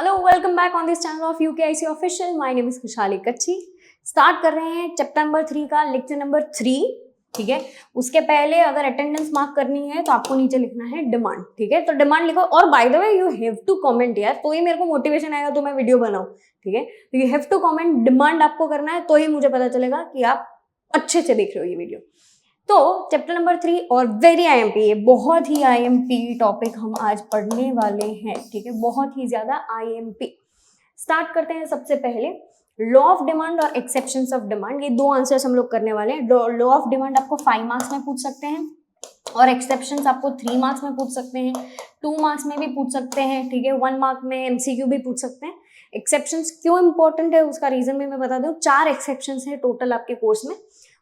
Hello, welcome back on this channel of UKIC official. My name is खुशहाली कच्ची। Start कर रहे हैं चैप्टर नंबर 3 का लेक्चर नंबर 3। ठीक है, उसके पहले अगर अटेंडेंस मार्क करनी है तो आपको नीचे लिखना है डिमांड। ठीक है, तो डिमांड लिखो और by the way you have to comment यार, तो ही मेरे को मोटिवेशन आएगा तो मैं वीडियो बनाऊं। ठीक है, तो you have to comment, demand आपको करना है तो ही मुझे पता चलेगा कि आप अच्छे से देख रहे हो ये वीडियो। तो चैप्टर नंबर 3 और वेरी आईएमपी, ये बहुत ही आईएमपी टॉपिक हम आज पढ़ने वाले हैं। ठीक है, बहुत ही ज्यादा आईएमपी। स्टार्ट करते हैं सबसे पहले लॉ ऑफ डिमांड और एक्सेप्शंस ऑफ डिमांड। ये दो आंसर्स हम लोग करने वाले हैं। लॉ ऑफ डिमांड आपको 5 मार्क्स में पूछ सकते हैं और एक्सेप्शंस आपको 3 मार्क्स में पूछ सकते हैं, 2 मार्क्स में भी पूछ सकते हैं। ठीक है, 1 मार्क में एमसीक्यू भी पूछ सकते हैं। एक्सेप्शंस क्यों इंपॉर्टेंट है उसका रीजन भी मैं बता दूं। 4 एक्सेप्शंस है टोटल आपके कोर्स में,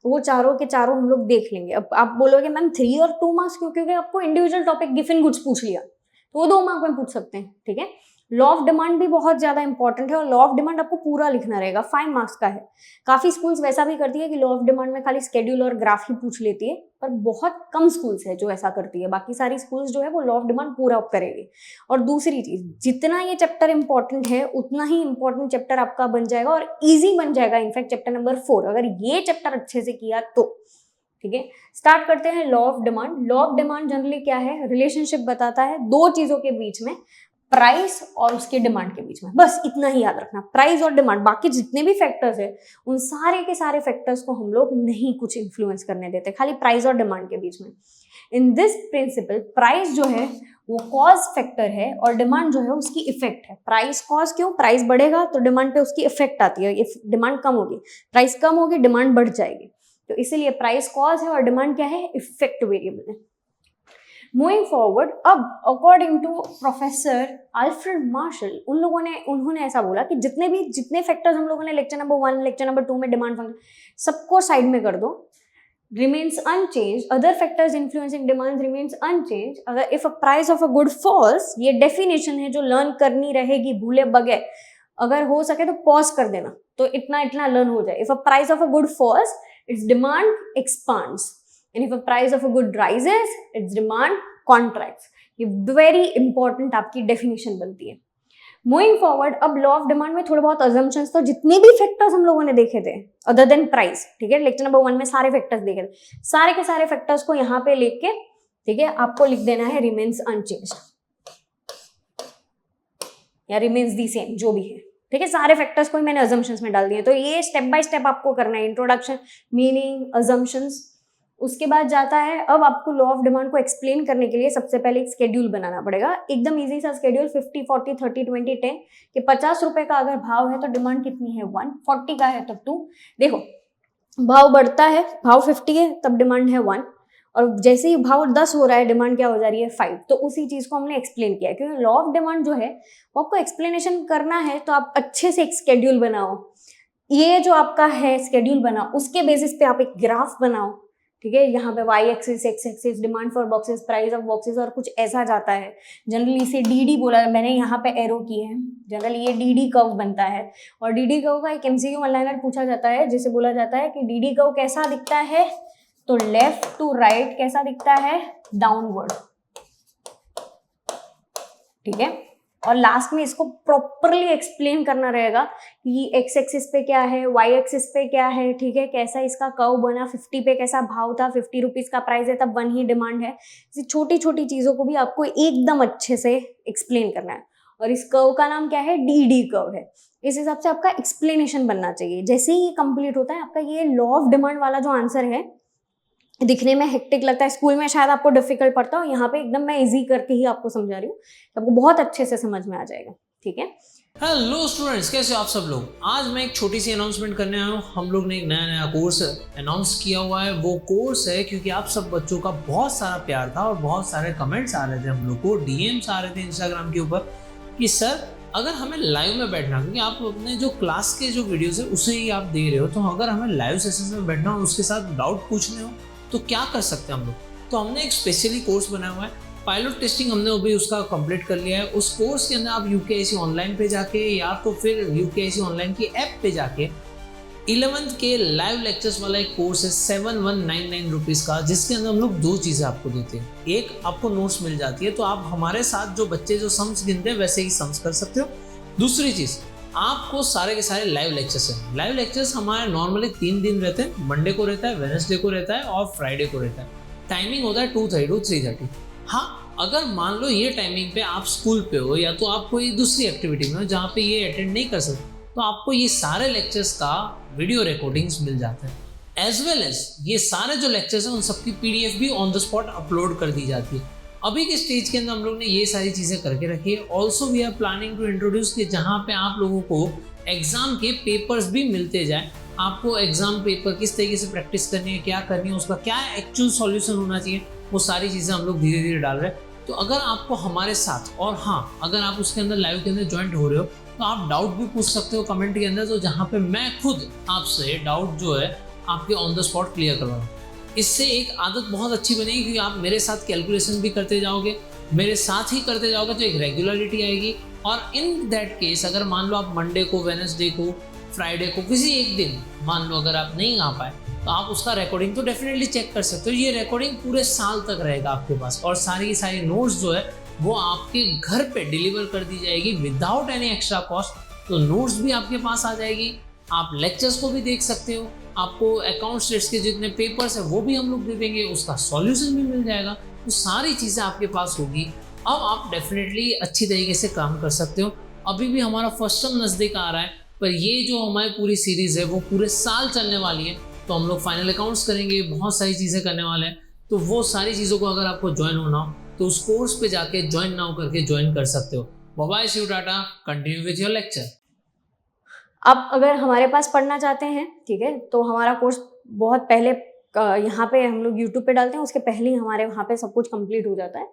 वो चारों के चारों हम लोग देख लेंगे। अब आप बोलोगे मैम 3 और 2 मार्क्स क्यों? क्योंकि आपको इंडिविजुअल टॉपिक गिवन गुड्स पूछ लिया तो वो 2 मार्क में पूछ सकते हैं। ठीक है, लॉ ऑफ डिमांड भी बहुत ज्यादा इंपॉर्टेंट है और लॉ ऑफ डिमांड आपको पूरा लिखना रहेगा, 5 मार्क्स का है। काफी स्कूल्स वैसा भी करती है कि लॉ ऑफ डिमांड में खाली स्केड्यूल और ग्राफ ही पूछ लेती है, पर बहुत कम स्कूल्स है जो ऐसा करती है। बाकी सारी स्कूल्स जो है वो लॉ ऑफ डिमांड पूरा करेगी। और दूसरी चीज, जितना ये चैप्टर इंपॉर्टेंट है उतना ही इंपॉर्टेंट चैप्टर आपका बन जाएगा और ईजी बन जाएगा। इनफैक्ट चैप्टर नंबर 4 अगर ये चैप्टर अच्छे से किया तो। ठीक है, स्टार्ट करते हैं law of demand. Law of demand generally क्या है? रिलेशनशिप बताता है दो चीजों के बीच में, प्राइस और उसके डिमांड के बीच में। बस इतना ही याद रखना, प्राइस और डिमांड। बाकी जितने भी फैक्टर्स है उन सारे के सारे फैक्टर्स को हम लोग नहीं कुछ इन्फ्लुएंस करने देते, खाली प्राइस और डिमांड के बीच में। इन दिस प्रिंसिपल प्राइस जो है वो कॉज फैक्टर है और डिमांड जो है उसकी इफेक्ट है। प्राइस कॉज क्यों? प्राइस बढ़ेगा तो डिमांड पे उसकी इफेक्ट आती है। डिमांड कम होगी, प्राइस कम होगी, डिमांड बढ़ जाएगी। तो इसीलिए प्राइस कॉज है और डिमांड क्या है? इफेक्ट वेरिएबल है। मूविंग फॉरवर्ड, अब according to professor Alfred Marshall, उन्होंने ऐसा बोला कि जितने फैक्टर्स हम लोगों ने लेक्चर नंबर 1 लेक्चर नंबर 2 में डिमांड फंक्शन सबको साइड में कर दो, remains unchanged, other factors influencing demand remains unchanged। अगर if a price of a good falls, ये डेफिनेशन है जो लर्न करनी रहेगी भूले बगैर। अगर हो सके तो पॉज कर देना तो इतना लर्न हो जाए। if a price of a good falls, its demand expands, and if a price of a good rises, its demand contracts। ये वेरी इंपॉर्टेंट आपकी डेफिनेशन बनती है। मूविंग फॉरवर्ड, अब लॉ ऑफ डिमांड में थोड़े बहुत अजम्पशंस, तो जितने भी फैक्टर्स हम लोगों ने देखे थे अदर देन प्राइस, ठीक है, लेक्चर नंबर 1 में सारे फैक्टर्स देखे थे, सारे के सारे फैक्टर्स को यहाँ पे लेके, ठीक है, आपको लिख देना है रिमेन्स अनचेंज्ड या रिमेन्स दी सेम, जो भी है। ठीक है, सारे फैक्टर्स को मैंने अजम्पशंस में डाल दिए। तो ये स्टेप बाय स्टेप आपको करना है, इंट्रोडक्शन, मीनिंग, अजम्पशंस। उसके बाद जाता है, अब आपको लॉ ऑफ डिमांड को एक्सप्लेन करने के लिए सबसे पहले एक स्केड्यूल बनाना पड़ेगा, एकदम इजी सा स्केड्यूल, 50 40 30 20 10 कि 50 रुपए का अगर भाव है तो डिमांड कितनी है 1, 40 का है तो 2। देखो भाव बढ़ता है, भाव 50 है तब डिमांड है 1, और जैसे ही भाव 10 हो रहा है डिमांड क्या हो जा रही है 5। तो उसी चीज को हमने एक्सप्लेन किया, क्योंकि लॉ ऑफ डिमांड जो है वो आपको एक्सप्लेनेशन करना है तो आप अच्छे से एक स्केड्यूल बनाओ। ये जो आपका है स्केड्यूल बनाओ, उसके बेसिस पे आप एक ग्राफ बनाओ। ठीक है, यहाँ पे Y axis, X axis, demand for boxes, price of boxes और कुछ ऐसा जाता है। जनरली इसे डीडी बोला, मैंने यहाँ पे एरो किए हैं, जनरली ये डीडी कर्व बनता है। और डीडी कर्व का एक एमसीक्यू वन लाइनर पूछा जाता है जिसे बोला जाता है कि डीडी कर्व कैसा दिखता है, तो लेफ्ट टू राइट कैसा दिखता है, डाउनवर्ड। ठीक है, और लास्ट में इसको प्रॉपरली एक्सप्लेन करना रहेगा कि एक्स एक्सिस पे क्या है, वाई एक्सिस पे क्या है। ठीक है, कैसा इसका कर्व बना, 50 पे कैसा भाव था, 50 रुपीज का प्राइस है तब 1 ही डिमांड है। इसी छोटी छोटी चीजों को भी आपको एकदम अच्छे से एक्सप्लेन करना है। और इस कर्व का नाम क्या है, डीडी कर्व है। इस हिसाब से आपका एक्सप्लेनेशन बनना चाहिए। जैसे ही ये कंप्लीट होता है आपका ये लॉ ऑफ डिमांड वाला जो आंसर है, दिखने में हेक्टिक लगता है, स्कूल में शायद आपको डिफिकल्ट पड़ता हो, यहाँ पे एकदम मैं इजी करके ही आपको समझा रही हूँ, आपको बहुत अच्छे से समझ में आ जाएगा। ठीक है, हेलो स्टूडेंट्स, कैसे हो आप सब लोग। आज मैं एक छोटी सी अनाउंसमेंट करने आया हूँ। हम लोग ने एक नया कोर्स अनाउंस किया हुआ है। वो कोर्स है क्योंकि आप सब बच्चों का बहुत सारा प्यार था और बहुत सारे कमेंट्स आ रहे थे, हम लोग को डीएम्स आ रहे थे इंस्टाग्राम के ऊपर कि सर अगर हमें लाइव में बैठना, क्योंकि आप अपने जो क्लास के जो वीडियोस है उसे ही आप दे रहे हो, तो अगर हमें लाइव सेशन में बैठना हो, उसके साथ डाउट पूछने हो, तो क्या कर सकते हैं हम लोग। तो हमने एक स्पेशली कोर्स बनाया हुआ है, पायलट टेस्टिंग हमने अभी उसका कंप्लीट कर लिया है। उस कोर्स के अंदर आप यूकेआईसी ऑनलाइन पे जाके या तो फिर यूकेआईसी ऑनलाइन की ऐप पे जाके 11th के लाइव लेक्चर्स वाला एक कोर्स है 7199 रुपीज़ का, जिसके अंदर हम लोग 2 चीज़ें आपको देते हैं। एक, आपको नोट्स मिल जाती है, तो आप हमारे साथ जो बच्चे जो सम्स गिनते हैं वैसे ही सम्स कर सकते हो। दूसरी चीज़, आपको सारे के सारे लाइव लेक्चर्स हैं। लाइव लेक्चर्स हमारे नॉर्मली 3 दिन रहते हैं, मंडे को रहता है, वेडनेसडे को रहता है और फ्राइडे को रहता है। टाइमिंग होता है 2:30 to 3:30। हाँ, अगर मान लो ये टाइमिंग पे आप स्कूल पे हो या तो आप कोई दूसरी एक्टिविटी में हो जहाँ पे ये अटेंड नहीं कर सकते, तो आपको ये सारे लेक्चर्स का वीडियो रिकॉर्डिंग्स मिल जाते हैं। एज वेल एज ये सारे जो लेक्चर्स हैं उन सबकी PDF भी ऑन द स्पॉट अपलोड कर दी जाती है। अभी के स्टेज के अंदर हम लोग ने ये सारी चीज़ें करके रखी है। Also we are planning to introduce कि जहाँ पे आप लोगों को एग्जाम के पेपर्स भी मिलते जाए, आपको एग्जाम पेपर किस तरीके से प्रैक्टिस करनी है, क्या करनी है, उसका क्या एक्चुअल सॉल्यूशन होना चाहिए, वो सारी चीज़ें हम लोग धीरे धीरे डाल रहे हैं। तो अगर आपको हमारे साथ, और हाँ अगर आप उसके अंदर लाइव के अंदर ज्वाइंट हो रहे हो तो आप डाउट भी पूछ सकते हो कमेंट के अंदर, तो जहाँ पे मैं खुद आपसे डाउट जो है आपके ऑन द स्पॉट क्लियर करवाऊँ। इससे एक आदत बहुत अच्छी बनेगी क्योंकि आप मेरे साथ कैलकुलेशन भी करते जाओगे, मेरे साथ ही करते जाओगे, तो एक रेगुलरिटी आएगी। और इन दैट केस अगर मान लो आप मंडे को, वेडनेसडे को, फ्राइडे को किसी एक दिन मान लो अगर आप नहीं आ पाए, तो आप उसका रिकॉर्डिंग तो डेफिनेटली चेक कर सकते हो। ये रिकॉर्डिंग पूरे साल तक रहेगा आपके पास, और सारी की सारी नोट्स जो है वो आपके घर पे डिलीवर कर दी जाएगी विदाउट एनी एक्स्ट्रा कॉस्ट। तो नोट्स भी आपके पास आ जाएगी, आप लेक्चर्स को भी देख सकते हो, आपको अकाउंट स्टेट्स के जितने पेपर्स है वो भी हम लोग दे देंगे, उसका सॉल्यूशन भी मिल जाएगा। तो सारी चीज़ें आपके पास होगी। अब आप डेफिनेटली अच्छी तरीके से काम कर सकते हो। अभी भी हमारा फर्स्ट टर्म नज़दीक आ रहा है, पर ये जो हमारी पूरी सीरीज़ है वो पूरे साल चलने वाली है। तो हम लोग फाइनल अकाउंट्स करेंगे, बहुत सारी चीज़ें करने वाले हैं। तो वो सारी चीज़ों को अगर आपको ज्वाइन होना हो तो उस कोर्स पे जाके ज्वाइन नाउ करके ज्वाइन कर सकते हो। Bye bye, see you, tata, continue with your lecture. अब अगर हमारे पास पढ़ना चाहते हैं, ठीक है, तो हमारा कोर्स बहुत पहले यहाँ पे हम लोग यूट्यूब पे डालते हैं, उसके पहले ही हमारे वहाँ पे सब कुछ कंप्लीट हो जाता है।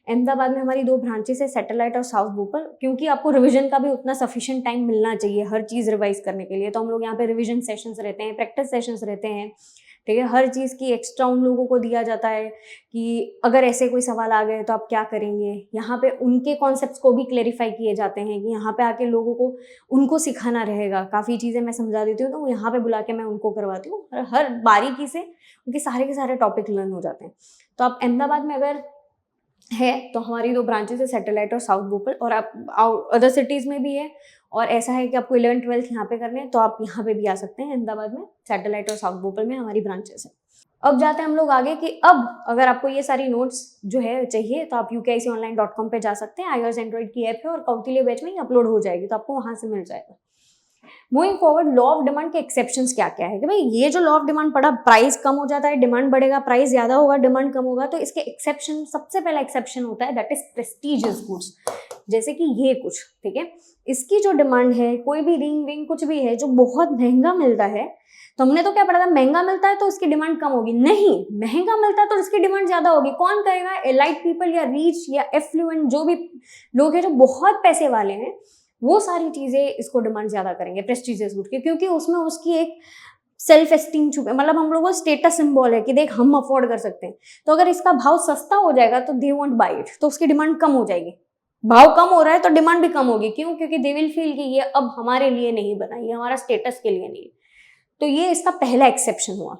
अहमदाबाद में हमारी 2 ब्रांचेस है, सैटेलाइट और साउथ भोपाल, क्योंकि आपको रिवीजन का भी उतना सफिशिएंट टाइम मिलना चाहिए हर चीज़ रिवाइज करने के लिए। तो हम लोग यहाँ पे रिवीजन सेशंस रहते हैं, प्रैक्टिस सेशंस रहते हैं, ठीक है। हर चीज़ की एक्स्ट्रा उन लोगों को दिया जाता है कि अगर ऐसे कोई सवाल आ गए तो आप क्या करेंगे। यहाँ पे उनके कॉन्सेप्ट्स को भी क्लेरिफाई किए जाते हैं कि यहाँ पे आके लोगों को उनको सिखाना रहेगा। काफ़ी चीज़ें मैं समझा देती हूँ, तो वो यहाँ पे बुला के मैं उनको करवाती हूँ, और हर बारीकी से उनके सारे के सारे टॉपिक लर्न हो जाते हैं। तो आप अहमदाबाद में अगर है तो हमारी 2 ब्रांचेस है, सैटेलाइट और साउथ भोपाल, और आप अदर सिटीज़ में भी है। और ऐसा है कि आपको 11th-12th यहाँ पे करने हैं तो आप यहाँ पे भी आ सकते हैं। अहमदाबाद में सैटेलाइट और साउथ भोपाल में हमारी ब्रांचेस है। अब जाते हैं हम लोग आगे कि अब अगर आपको ये सारी नोट्स जो है चाहिए तो आप UKIConline.com पे जा सकते हैं। iOS एंड्रॉइड की ऐप है और कौटिल्य बैच में ही अपलोड हो जाएगी, तो आपको वहाँ से मिल जाएगा। Moving forward, law of demand के एक्सेप्शंस क्या क्या है कि भाई ये जो लॉ ऑफ डिमांड पढ़ा, प्राइस कम हो जाता है, डिमांड बढ़ेगा, प्राइस ज्यादा होगा, डिमांड कम होगा, तो इसके एक्सेप्शन, सबसे पहला एक्सेप्शन होता है दैट इज प्रेस्टीजियस गुड्स। जैसे कि ये कुछ, ठीक है, इसकी जो डिमांड है, कोई भी रिंग कुछ भी है जो बहुत महंगा मिलता है, तो हमने तो क्या पढ़ा था, महंगा मिलता है तो उसकी डिमांड कम होगी। नहीं, महंगा मिलता है तो उसकी डिमांड ज्यादा होगी। कौन करेगा? एलाइट पीपल या रिच या एफ्लुएंट जो भी लोग हैं जो बहुत पैसे वाले हैं, वो सारी चीजें इसको डिमांड ज्यादा करेंगे प्रेस्टीजियस गुड की, क्योंकि उसमें उसकी एक सेल्फ एस्टीम छुपे, मतलब हम लोगों को स्टेटस सिंबल है कि देख हम अफोर्ड कर सकते हैं। तो अगर इसका भाव सस्ता हो जाएगा तो दे वोंट बाय इट, तो उसकी डिमांड कम हो जाएगी। भाव कम हो रहा है तो डिमांड भी कम होगी। क्यों? क्योंकि दे विल फील कि ये अब हमारे लिए नहीं बना, ये हमारा स्टेटस के लिए नहीं। तो ये इसका पहला एक्सेप्शन हुआ।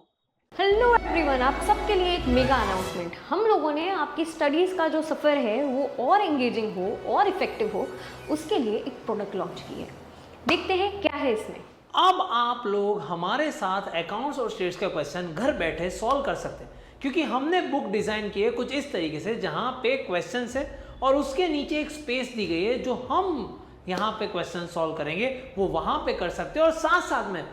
हेलो एवरीवन, आप सबके लिए एक मेगा अनाउंसमेंट। हम लोगों ने आपकी स्टडीज़ का जो सफ़र है वो और एंगेजिंग हो और इफेक्टिव हो, उसके लिए एक प्रोडक्ट लॉन्च की है। देखते हैं क्या है इसमें। अब आप लोग हमारे साथ अकाउंट्स और स्टेट्स का क्वेश्चन घर बैठे सॉल्व कर सकते हैं, क्योंकि हमने बुक डिज़ाइन की है कुछ इस तरीके से जहाँ पे क्वेश्चन है और उसके नीचे एक स्पेस दी गई है, जो हम यहाँ पे क्वेश्चन सॉल्व करेंगे वो वहाँ पे कर सकते हैं। और साथ साथ में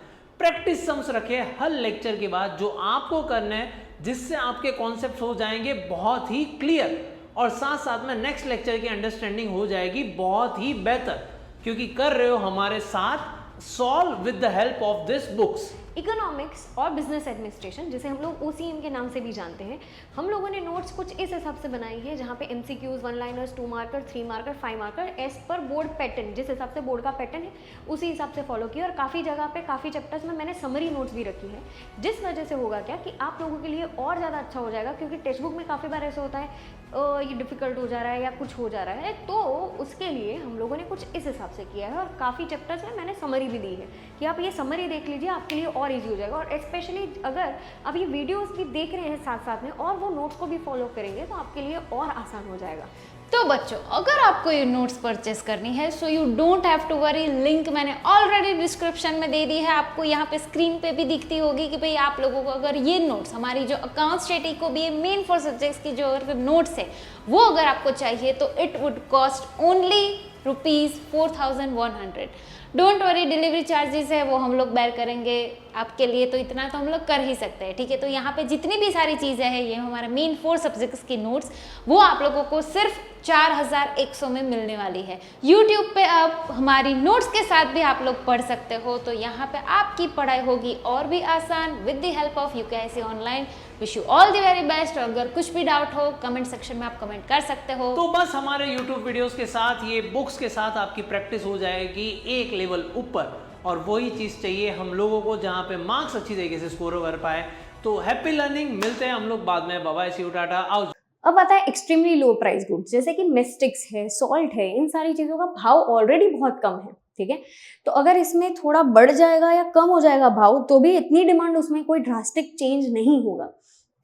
प्रैक्टिस सम्स रखे हर लेक्चर के बाद जो आपको करना है, जिससे आपके कॉन्सेप्ट हो जाएंगे बहुत ही क्लियर, और साथ साथ में नेक्स्ट लेक्चर की अंडरस्टैंडिंग हो जाएगी बहुत ही बेहतर, क्योंकि कर रहे हो हमारे साथ solve with the help of this books. Economics और बिजनेस एडमिनिस्ट्रेशन, जिसे हम लोग OCM के नाम से भी जानते हैं, हम लोगों ने नोट्स कुछ इस हिसाब से बनाई है जहाँ पे MCQs, 1 liners, 2 marker, 3 marker, 5 marker as per board pattern, जिस हिसाब से बोर्ड का पैटर्न है उसी हिसाब से फॉलो किया। और काफ़ी जगह पे काफ़ी चैप्टर्स में मैंने समरी नोट्स भी रखी है, जिस वजह से होगा क्या कि आप लोगों के लिए और ज़्यादा अच्छा हो जाएगा। क्योंकि टेक्स्ट बुक में काफ़ी बार ऐसा होता है ये डिफ़िकल्ट हो जा रहा है या कुछ हो जा रहा है, तो उसके लिए हम लोगों ने कुछ इस हिसाब से किया है। और काफ़ी चैप्टर्स में मैंने समरी भी दी है कि आप ये समरी देख लीजिए, आपके लिए और ईजी हो जाएगा। और स्पेशली अगर आप ये वीडियोस भी देख रहे हैं साथ साथ में और वो नोट्स को भी फॉलो करेंगे तो आपके लिए और आसान हो जाएगा। तो बच्चों, अगर आपको ये नोट्स परचेस करनी है so you don't have to worry, link मैंने ऑलरेडी डिस्क्रिप्शन में दे दी है। आपको यहाँ पे स्क्रीन पे भी दिखती होगी कि भाई आप लोगों को अगर ये नोट्स, हमारी जो अकाउंट स्टडी को भी मेन 4 सब्जेक्ट्स की जो नोट्स है वो अगर आपको चाहिए तो it would cost only ₹4100। Don't worry, delivery charges है वो हम लोग बेयर करेंगे आपके लिए, तो इतना तो हम लोग कर ही सकते हैं, ठीक है। तो यहाँ पे जितनी भी सारी चीज़ें हैं, ये हमारे मेन 4 सब्जेक्ट्स की नोट्स, वो आप लोगों को सिर्फ 4100 में मिलने वाली है। यूट्यूब पे आप हमारी नोट्स के साथ भी आप लोग पढ़ सकते हो, तो यहाँ पे आपकी पढ़ाई होगी और भी आसान with the help of UKIC online. Wish you all the very best. अगर कुछ भी डाउट हो कमेंट सेक्शन में आप कमेंट कर सकते हो। तो बस हमारे YouTube वीडियोस के साथ, ये बुक्स के साथ आपकी प्रैक्टिस हो जाएगी एक लेवल ऊपर, और वही चीज़ चाहिए हम लोगों को जहाँ पे मार्क्स अच्छी तरीके से स्कोर कर पाए। तो हैप्पी लर्निंग, मिलते हैं हम लोग बाद में। Bye bye, see you, tata, आओ। अब आता है एक्सट्रीमली लो प्राइस गुड्स, जैसे कि मेस्टिक्स है, सॉल्ट है, इन सारी चीज़ों का भाव ऑलरेडी बहुत कम है, ठीक है। तो अगर इसमें थोड़ा बढ़ जाएगा या कम हो जाएगा भाव तो भी इतनी डिमांड, उसमें कोई ड्रास्टिक चेंज नहीं होगा,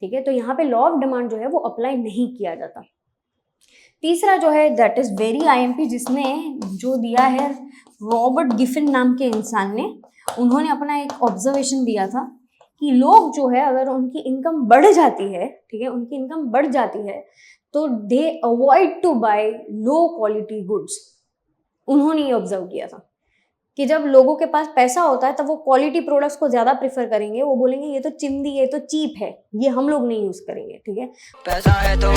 ठीक है। तो यहाँ पे लॉ ऑफ डिमांड जो है वो अप्लाई नहीं किया जाता। तीसरा जो है दैट इज वेरी आईएमपी, जिसमें जो दिया है रॉबर्ट गिफिन नाम के इंसान ने, उन्होंने अपना एक ऑब्जर्वेशन दिया था कि लोग जो है अगर उनकी इनकम बढ़ जाती है, ठीक है, उनकी इनकम बढ़ जाती है तो they avoid to buy low quality goods. उन्होंने ये ऑब्जर्व किया था कि जब लोगों के पास पैसा होता है तब वो क्वालिटी प्रोडक्ट्स को ज्यादा प्रेफर करेंगे। वो बोलेंगे ये तो चिंदी, ये तो चीप है, ये हम लोग नहीं यूज करेंगे, ठीक है। पैसा है तो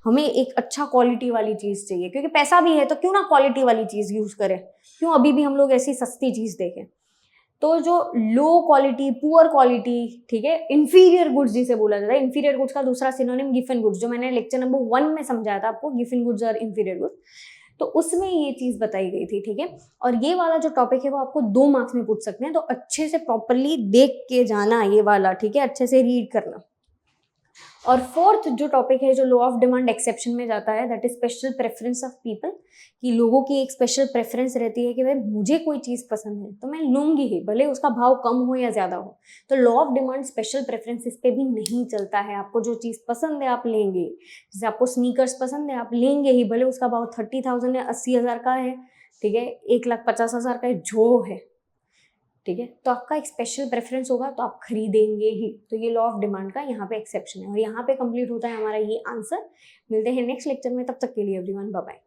हमें एक अच्छा क्वालिटी वाली चीज चाहिए, क्योंकि पैसा भी है तो क्यों ना क्वालिटी वाली चीज यूज करें, क्यों अभी भी हम लोग ऐसी सस्ती चीज देखें। तो जो लो क्वालिटी, पुअर क्वालिटी, ठीक है, इंफीरियर गुड्स जिसे बोला जाता है, इंफीरियर गुड्स का दूसरा सिनोनिम गिफिन गुड्स, जो मैंने लेक्चर नंबर 1 में समझाया था आपको, गिफिन गुड्स और इंफीरियर गुड्स, तो उसमें ये चीज बताई गई थी, ठीक है। और ये वाला जो टॉपिक है वो आपको 2 मार्क्स में पूछ सकते हैं, तो अच्छे से प्रॉपरली देख के जाना ये वाला, ठीक है, अच्छे से रीड करना। और फोर्थ जो टॉपिक है जो लॉ ऑफ डिमांड एक्सेप्शन में जाता है, that is special preference of people, कि लोगों की एक स्पेशल प्रेफरेंस रहती है कि भाई मुझे कोई चीज़ पसंद है तो मैं लूंगी ही, भले उसका भाव कम हो या ज़्यादा हो। तो law of demand special preference पे भी नहीं चलता है। आपको जो चीज़ पसंद है आप लेंगे, जैसे आपको स्नीकर्स पसंद है आप लेंगे ही, भले उसका भाव 30,000 या 80,000 का है, ठीक है, 1,50,000 का जो है, ठीक है। तो आपका एक स्पेशल प्रेफरेंस होगा तो आप खरीदेंगे ही। तो ये लॉ ऑफ डिमांड का यहाँ पे एक्सेप्शन है, और यहाँ पे कंप्लीट होता है हमारा ये आंसर। मिलते हैं नेक्स्ट लेक्चर में, तब तक के लिए एवरीवन बाय बाय।